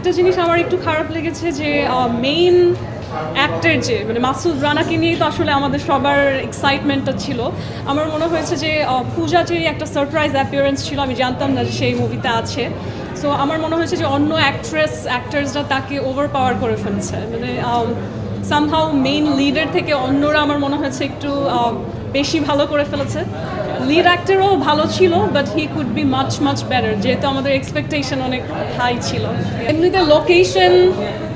একটা জিনিস আমার একটু খারাপ লেগেছে যে মেইন অ্যাক্টর যে মানে মাসুদ রানাকে নিয়েই তো আসলে আমাদের সবার এক্সাইটমেন্টটা ছিল। আমার মনে হয়েছে যে পূজা চেরি একটা সারপ্রাইজ অ্যাপিয়ারেন্স ছিল, আমি জানতাম না যে সেই মুভিতে আছে। সো আমার মনে হয়েছে যে অন্য অ্যাক্টার্সরা তাকে ওভার পাওয়ার করে ফেলছে, মানে সামহাউ মেইন লিডের থেকে অন্যরা আমার মনে হয়েছে একটু বেশি ভালো করে ফেলেছে। লিড অ্যাক্টরও ভালো ছিল, but he could be much much better, যেহেতু আমাদের এক্সপেকটেশন অনেক হাই ছিল। এমনিতে location,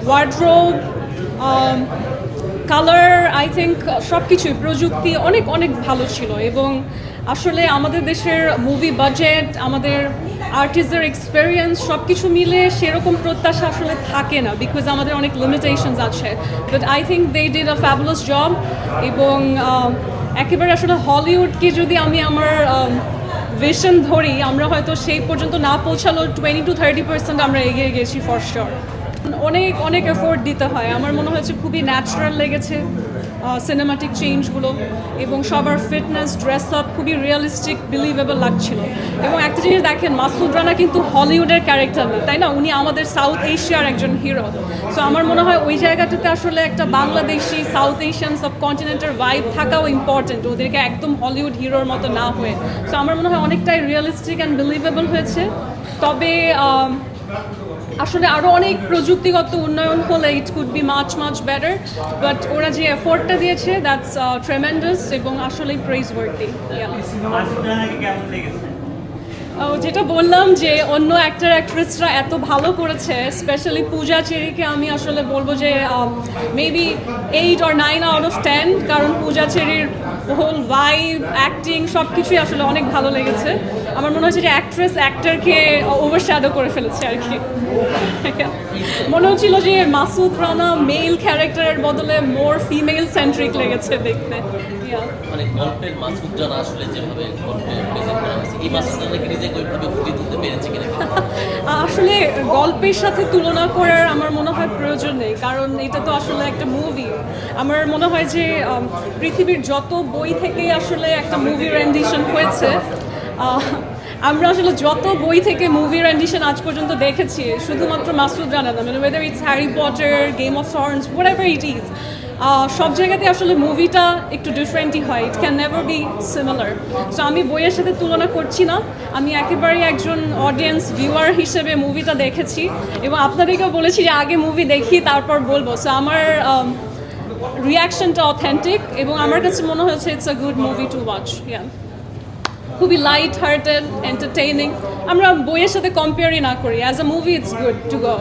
wardrobe, colour, I think সব কিছুই, প্রযুক্তি অনেক অনেক ভালো ছিল। এবং আসলে আমাদের দেশের মুভি বাজেট, আমাদের আর্টিস্টদের এক্সপেরিয়েন্স সব কিছু মিলে সেরকম প্রত্যাশা আসলে থাকে না, বিকজ আমাদের অনেক লিমিটেশনস আছে। But I think they did a fabulous job. এবং একেবারে আসলে হলিউডকে যদি আমি আমার ভিশন ধরি, আমরা হয়তো সেই পর্যন্ত না পৌঁছালো 20-30% আমরা এগিয়ে গেছি ফর শিওর। অনেক অনেক এফোর্ট দিতে হয়। আমার মনে হয়েছে খুবই ন্যাচারাল লেগেছে সিনেমাটিক চেঞ্জগুলো, এবং সবার ফিটনেস, ড্রেস আপ খুবই রিয়েলিস্টিক, বিলিভেবল লাগছিল। এবং একটা জিনিস দেখেন, মাসুদ রানা কিন্তু হলিউডের ক্যারেক্টার না, তাই না? উনি আমাদের সাউথ এশিয়ার একজন হিরো। সো আমার মনে হয় ওই জায়গাটাতে আসলে একটা বাংলাদেশি, সাউথ এশিয়ান, সব কন্টিনেন্টের ভাইব থাকাও ইম্পর্টেন্ট, ওদেরকে একদম হলিউড হিরোর মতো না হয়ে। সো আমার মনে হয় অনেকটাই রিয়েলিস্টিক অ্যান্ড বিলিভেবল হয়েছে। তবে আসলে আরও অনেক প্রযুক্তিগত উন্নয়ন হলে it could be much much better, but ওরা যে এফোর্টটা দিয়েছে দ্যাটস ট্রেমেন্ডাস এবং আসলেই প্রেইজ ওয়ার্থি। যেটা বললাম যে অন্য অ্যাক্ট্রেসরা এত ভালো করেছে, স্পেশালি পূজা চেরিকে আমি আসলে বলবো যে মেবি 8 or 9 out of 10, কারণ পূজা চেরির হোল ভাইব, অ্যাক্টিং সব কিছুই আসলে অনেক ভালো লেগেছে। আমার মনে হচ্ছে যে অ্যাক্টরকে ওভারশ্যাডো করে ফেলেছে আর কি। মনে হচ্ছিল যে মাসুদ রানা মেল ক্যারেক্টারের বদলে মোর ফিমেল সেন্ট্রিক লেগেছে দেখতে। মানে গল্পের মাসুদ রানা আসলে যেভাবে গল্পে প্রেজেন্ট করা হয়েছে, এই মাসুদ রানাকে নিজেকে ওইভাবে ফুটিয়ে তুলতে পেরেছে কিনা? আসলে গল্পের সাথে তুলনা করার আমার মনে হয় প্রয়োজন নেই, কারণ এটা তো আসলে একটা মুভি। আমার মনে হয় যে পৃথিবীর যত বই থেকেই আসলে একটা মুভি রেন্ডিশন হয়েছে, আমরা আসলে যত বই থেকে মুভি রেন্ডিশন আজ পর্যন্ত দেখেছি, শুধুমাত্র মাসুদ রানা না, মানে whether it's Harry Potter, game of Thrones, whatever it is, সব জায়গাতে আসলে মুভিটা একটু ডিফারেন্টই হয়। It can never be similar. So আমি বইয়ের সাথে তুলনা করছি না, আমি একেবারেই একজন অডিয়েন্স ভিউয়ার হিসেবে মুভিটা দেখেছি, এবং আপনাদেরকেও বলেছি যে আগে মুভি দেখি তারপর বলবো। সো আমার রিয়াকশনটা অথেন্টিক, এবং আমার কাছে মনে হয়েছে it's a good movie to watch. খুবই লাইট হার্টেড, এন্টারটেইনিং। আমরা বইয়ের সাথে কম্পেয়ারই না করি, as a movie it's good to go.